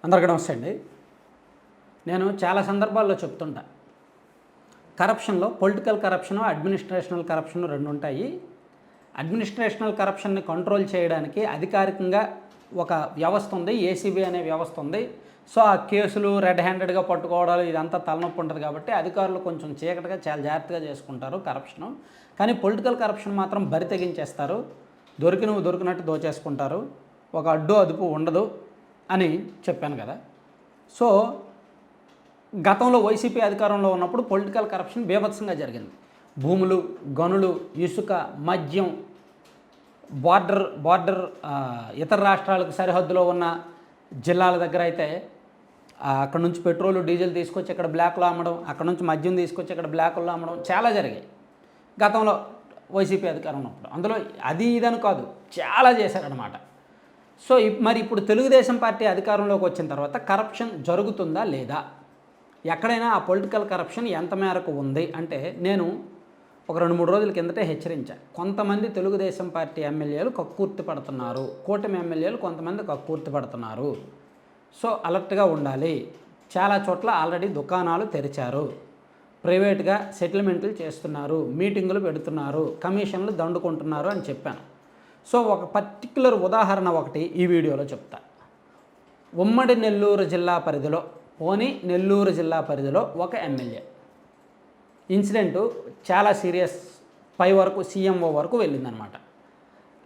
అందరికీ నమస్తే అండి. నేను చాలా సందర్భాల్లో చెప్తుంటా, కరప్షన్లో పొలిటికల్ కరప్షను, అడ్మినిస్ట్రేషనల్ కరప్షన్ రెండు ఉంటాయి. అడ్మినిస్ట్రేషనల్ కరప్షన్ని కంట్రోల్ చేయడానికి అధికారికంగా ఒక వ్యవస్థ ఉంది, ఏసీబీ అనే వ్యవస్థ ఉంది. సో ఆ కేసులు రెడ్ హ్యాండెడ్గా పట్టుకోవడాలు ఇదంతా తలనొప్పి ఉంటుంది కాబట్టి అధికారులు కొంచెం చీకటిగా చాలా జాగ్రత్తగా చేసుకుంటారు కరప్షను. కానీ పొలిటికల్ కరప్షన్ మాత్రం బరి తెగించేస్తారు, దొరికినట్టు దోచేసుకుంటారు, ఒక అడ్డు అదుపు ఉండదు అని చెప్పాను కదా. సో గతంలో వైసీపీ అధికారంలో ఉన్నప్పుడు పొలిటికల్ కరప్షన్ బీభత్సంగా జరిగింది. భూములు, గనులు, ఇసుక, మద్యం, బార్డర్ ఇతర రాష్ట్రాలకు సరిహద్దులో ఉన్న జిల్లాల దగ్గర అయితే అక్కడ నుంచి పెట్రోలు, డీజిల్ తీసుకొచ్చి ఇక్కడ బ్లాక్లో అమ్మడం, అక్కడ నుంచి మద్యం తీసుకొచ్చి ఇక్కడ బ్లాక్లో అమ్మడం చాలా జరిగాయి గతంలో వైసీపీ అధికారం ఉన్నప్పుడు. అందులో అది ఇదని కాదు, చాలా చేశారనమాట. సో మరి ఇప్పుడు తెలుగుదేశం పార్టీ అధికారంలోకి వచ్చిన తర్వాత కరప్షన్ జరుగుతుందా లేదా, ఎక్కడైనా ఆ పొలిటికల్ కరప్షన్ ఎంత మేరకు ఉంది అంటే, నేను ఒక 2-3 రోజుల కిందటే హెచ్చరించాను. కొంతమంది తెలుగుదేశం పార్టీ ఎమ్మెల్యేలు కక్కుర్తి పడుతున్నారు, కూటమి ఎమ్మెల్యేలు కొంతమంది కక్కుర్తి పడుతున్నారు. సో అలర్ట్గా ఉండాలి. చాలా చోట్ల ఆల్రెడీ దుకాణాలు తెరిచారు, ప్రైవేట్గా సెటిల్మెంట్లు చేస్తున్నారు, మీటింగులు పెడుతున్నారు, కమిషన్లు దండుకుంటున్నారు అని చెప్పాను. సో ఒక పర్టిక్యులర్ ఉదాహరణ ఒకటి ఈ వీడియోలో చెప్తా. ఉమ్మడి నెల్లూరు జిల్లా పరిధిలో ఒక ఎమ్మెల్యే ఇన్సిడెంటు చాలా సీరియస్, పై వరకు సీఎంఓ వరకు వెళ్ళిందనమాట.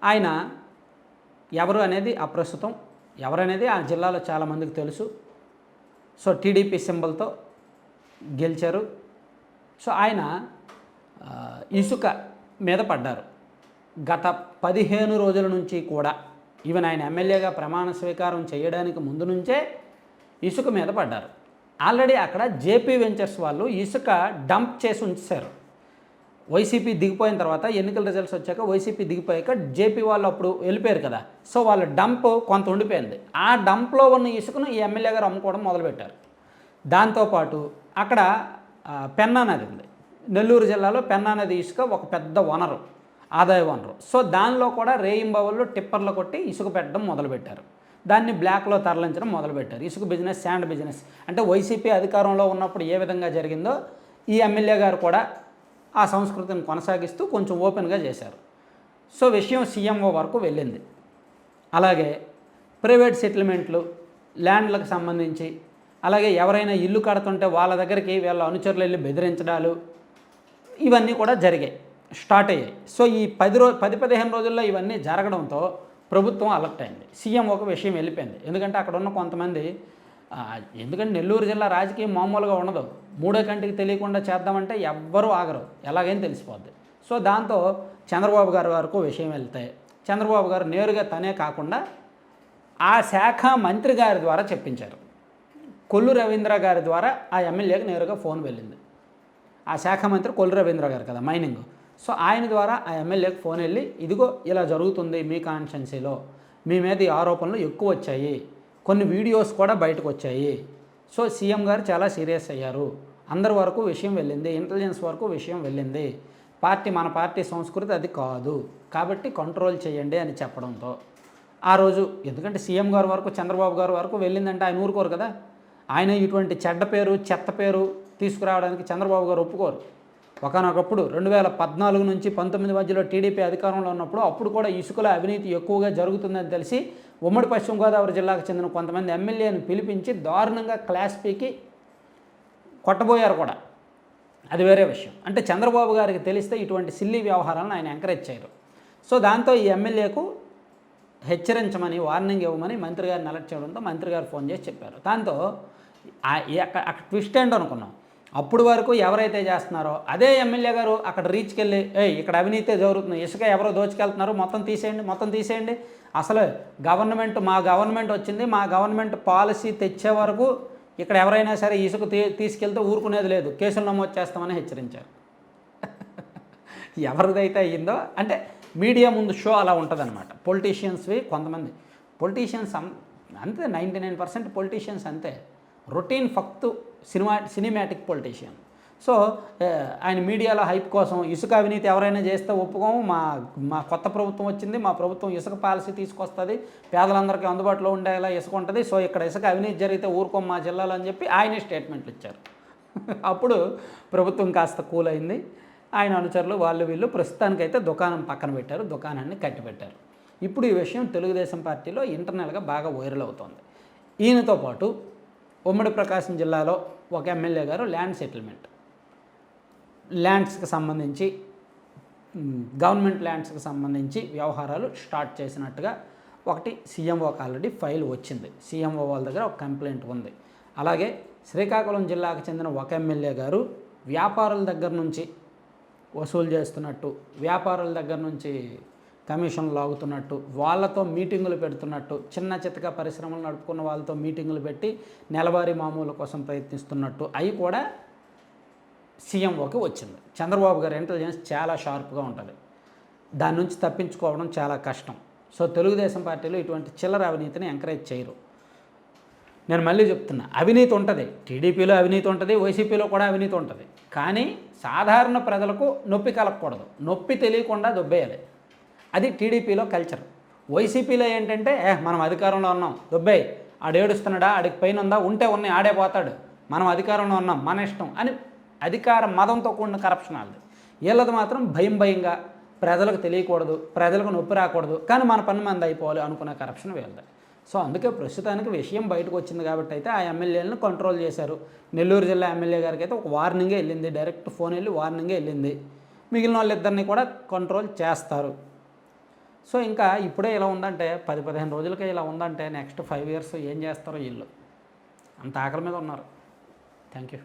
ఆయన ఎవరు అనేది అప్రస్తుతం, ఎవరనేది ఆ జిల్లాలో చాలామందికి తెలుసు. సో టీడీపీ సింబల్తో గెలిచారు. సో ఆయన ఇసుక మీద పడ్డారు. గత 15 రోజుల నుంచి కూడా, ఈవెన్ ఆయన ఎమ్మెల్యేగా ప్రమాణ స్వీకారం చేయడానికి ముందు నుంచే ఇసుక మీద పడ్డారు. ఆల్రెడీ అక్కడ జేపీ వెంచర్స్ వాళ్ళు ఇసుక డంప్ చేసి ఉంచారు. వైసీపీ దిగిపోయిన తర్వాత, ఎన్నికల రిజల్ట్స్ వచ్చాక వైసీపీ దిగిపోయాక జేపీ వాళ్ళు అప్పుడు వెళ్ళిపోయారు కదా. సో వాళ్ళ డంప్ కొంత ఉండిపోయింది. ఆ డంప్లో ఉన్న ఇసుకను ఈ ఎమ్మెల్యే గారు అమ్ముకోవడం మొదలుపెట్టారు. దాంతోపాటు అక్కడ పెన్నా నది ఉంది, నెల్లూరు జిల్లాలో పెన్నా నది ఇసుక ఒక పెద్ద వనరు, ఆదాయ వనరు. సో దానిలో కూడా రేయింబవళ్ళు టిప్పర్లు కొట్టి ఇసుక పెట్టడం మొదలుపెట్టారు. దాన్ని బ్లాక్లో తరలించడం మొదలుపెట్టారు. ఇసుక బిజినెస్, శాండ్ బిజినెస్. అంటే వైసీపీ అధికారంలో ఉన్నప్పుడు ఏ విధంగా జరిగిందో ఈ ఎమ్మెల్యే గారు కూడా ఆ సంస్కృతిని కొనసాగిస్తూ కొంచెం ఓపెన్గా చేశారు. సో విషయం సీఎంఓ వరకు వెళ్ళింది. అలాగే ప్రైవేట్ సెటిల్మెంట్లు, ల్యాండ్లకు సంబంధించి, అలాగే ఎవరైనా ఇల్లు కడుతుంటే వాళ్ళ దగ్గరికి వీళ్ళ అనుచరులు వెళ్ళి బెదిరించడాలు, ఇవన్నీ కూడా జరిగాయి, స్టార్ట్ అయ్యాయి. సో ఈ 10-15 రోజుల్లో ఇవన్నీ జరగడంతో ప్రభుత్వం అలర్ట్ అయింది. సీఎం ఒక విషయం వెళ్ళిపోయింది. ఎందుకంటే అక్కడ ఉన్న కొంతమంది, ఎందుకంటే నెల్లూరు జిల్లా రాజకీయం మామూలుగా ఉండదు. మూడో కంటికి తెలియకుండా చేద్దామంటే ఎవ్వరూ ఆగరు, ఎలాగైనా తెలిసిపోద్ది. సో దాంతో చంద్రబాబు గారి వరకు విషయం వెళ్తే, చంద్రబాబు గారు నేరుగా తనే కాకుండా ఆ శాఖ మంత్రి గారి ద్వారా చెప్పించారు. కొల్లు రవీంద్ర గారి ద్వారా ఆ ఎమ్మెల్యేకి నేరుగా ఫోన్ వెళ్ళింది. ఆ శాఖ మంత్రి కొల్లు రవీంద్ర గారు కదా, మైనింగ్. సో ఆయన ద్వారా ఆ ఎమ్మెల్యేకి ఫోన్ వెళ్ళి, ఇదిగో ఇలా జరుగుతుంది మీ కాన్స్టిట్యున్సీలో, మీ మీద ఈ ఆరోపణలు ఎక్కువ వచ్చాయి, కొన్ని వీడియోస్ కూడా బయటకు వచ్చాయి. సో సీఎం గారు చాలా సీరియస్ అయ్యారు, అందరి వరకు విషయం వెళ్ళింది, ఇంటెలిజెన్స్ వరకు విషయం వెళ్ళింది, మన పార్టీ సంస్కృతి అది కాదు, కాబట్టి కంట్రోల్ చేయండి అని చెప్పడంతో ఆ రోజు, ఎందుకంటే సీఎం గారి వరకు, చంద్రబాబు గారి వరకు వెళ్ళిందంటే ఆయన ఊరుకోరు కదా. ఆయన ఇటువంటి చెడ్డ పేరు, చెత్త పేరు తీసుకురావడానికి చంద్రబాబు గారు ఒప్పుకోరు. ఒకనొకప్పుడు 2014 నుంచి 19 మధ్యలో టీడీపీ అధికారంలో ఉన్నప్పుడు, అప్పుడు కూడా ఇసుకలో అవినీతి ఎక్కువగా జరుగుతుందని తెలిసి ఉమ్మడి పశ్చిమ గోదావరి జిల్లాకు చెందిన కొంతమంది ఎమ్మెల్యేని పిలిపించి దారుణంగా క్లాస్ పీకి కొట్టబోయారు కూడా. అది వేరే విషయం. అంటే చంద్రబాబు గారికి తెలిస్తే ఇటువంటి సిల్లీ వ్యవహారాలను ఆయన ఎంకరేజ్ చేయరు. సో దాంతో ఈ ఎమ్మెల్యేకు హెచ్చరించమని, వార్నింగ్ ఇవ్వమని మంత్రి గారిని అలర్ట్ చేయడంతో మంత్రి గారు ఫోన్ చేసి చెప్పారు. దాంతో అక్కడ ట్విస్ట్ ఏంటో అనుకున్నాం. అప్పుడు వరకు ఎవరైతే చేస్తున్నారో అదే ఎమ్మెల్యే గారు అక్కడ రీచ్కి వెళ్ళి, ఇక్కడ అవినీతి జరుగుతుంది, ఇసుక ఎవరో దోచుకెళ్తున్నారు, మొత్తం తీసేయండి, అసలు మా గవర్నమెంట్ వచ్చింది, మా గవర్నమెంట్ పాలసీ తెచ్చే వరకు ఇక్కడ ఎవరైనా సరే ఇసుక తీసుకెళ్తే ఊరుకునేది లేదు, కేసులు నమోదు చేస్తామని హెచ్చరించారు. ఎవరిదైతే అయ్యిందో, అంటే మీడియా ముందు షో అలా ఉంటుందన్నమాట. పొలిటీషియన్స్వి కొంతమంది పొలిటీషియన్స్ అంతే, 99% పొలిటీషియన్స్ అంతే, రొటీన్ ఫక్తు సినిమాటిక్ పొలిటీషియన్. సో ఆయన మీడియాలో హైప్ కోసం ఇసుక అవినీతి ఎవరైనా చేస్తే ఒప్పుకోము, మా మా కొత్త ప్రభుత్వం వచ్చింది, మా ప్రభుత్వం ఇసుక పాలసీ తీసుకొస్తుంది, పేదలందరికీ అందుబాటులో ఉండేలా ఇసుక ఉంటుంది, సో ఇక్కడ ఇసుక అవినీతి జరిగితే ఊరుకోం మా జిల్లాలో అని చెప్పి ఆయనే స్టేట్మెంట్లు ఇచ్చారు. అప్పుడు ప్రభుత్వం కాస్త కూల్ అయింది. ఆయన అనుచరులు వాళ్ళు వీళ్ళు ప్రస్తుతానికైతే దుకాణం పక్కన పెట్టారు, దుకాణాన్ని కట్టిపెట్టారు. ఇప్పుడు ఈ విషయం తెలుగుదేశం పార్టీలో ఇంటర్నల్గా బాగా వైరల్ అవుతోంది. ఈయనతో పాటు ఉమ్మడి ప్రకాశం జిల్లాలో ఒక ఎమ్మెల్యే గారు ల్యాండ్స్కి సంబంధించి గవర్నమెంట్ ల్యాండ్స్కి సంబంధించి వ్యవహారాలు స్టార్ట్ చేసినట్టుగా ఒకటి సీఎంఓకి ఆల్రెడీ ఫైల్ వచ్చింది. సీఎంఓ వాళ్ళ దగ్గర ఒక కంప్లైంట్ ఉంది. అలాగే శ్రీకాకుళం జిల్లాకు చెందిన ఒక ఎమ్మెల్యే గారు వ్యాపారుల దగ్గర నుంచి వసూలు చేస్తున్నట్టు, వ్యాపారుల దగ్గర నుంచి కమిషన్లు లాగుతున్నట్టు, వాళ్ళతో మీటింగులు పెడుతున్నట్టు, చిన్న చితక పరిశ్రమలు నడుపుకున్న వాళ్ళతో మీటింగులు పెట్టి నెలవారీ మామూలు కోసం ప్రయత్నిస్తున్నట్టు అవి కూడా సీఎంఓకి వచ్చింది. చంద్రబాబు గారి ఇంటెలిజెన్స్ చాలా షార్ప్గా ఉంటుంది, దాని నుంచి తప్పించుకోవడం చాలా కష్టం. సో తెలుగుదేశం పార్టీలో ఇటువంటి చిల్లర అవినీతిని ఎంకరేజ్ చేయరు. నేను మళ్ళీ చెప్తున్నా, అవినీతి ఉంటుంది, టీడీపీలో అవినీతి ఉంటుంది, వైసీపీలో కూడా అవినీతి ఉంటుంది. కానీ సాధారణ ప్రజలకు నొప్పి కలగకూడదు, నొప్పి తెలియకుండా దొబ్బేయాలి. అది టీడీపీలో కల్చర్. వైసీపీలో ఏంటంటే మనం అధికారంలో ఉన్నాం, దొబ్బేయి, ఆడు ఏడుస్తున్నాడా, ఆడికి పైన ఉందా, ఉంటే ఉన్నాయి, ఆడే పోతాడు, మనం అధికారంలో ఉన్నాం, మన ఇష్టం అని అధికార మదంతో కూడిన కరప్షన్ వాళ్ళది. వీళ్ళది మాత్రం భయంగా ప్రజలకు తెలియకూడదు, ప్రజలకు నొప్పి రాకూడదు, కానీ మన పని మంది అయిపోవాలి అనుకునే కరప్షన్ వీళ్ళది. సో అందుకే ప్రస్తుతానికి విషయం బయటకు వచ్చింది కాబట్టి అయితే ఆ ఎమ్మెల్యేలను కంట్రోల్ చేశారు. నెల్లూరు జిల్లా ఎమ్మెల్యే గారికి అయితే ఒక వార్నింగే వెళ్ళింది, డైరెక్ట్ ఫోన్ వెళ్ళి వార్నింగే వెళ్ళింది. మిగిలిన వాళ్ళిద్దరిని కూడా కంట్రోల్ చేస్తారు. సో ఇంకా ఇప్పుడే ఇలా ఉందంటే 10-15 రోజులకే ఇలా ఉందంటే నెక్స్ట్ 5 years ఏం చేస్తారో వీళ్ళు, అంత ఆకలి మీద ఉన్నారు. Thank you.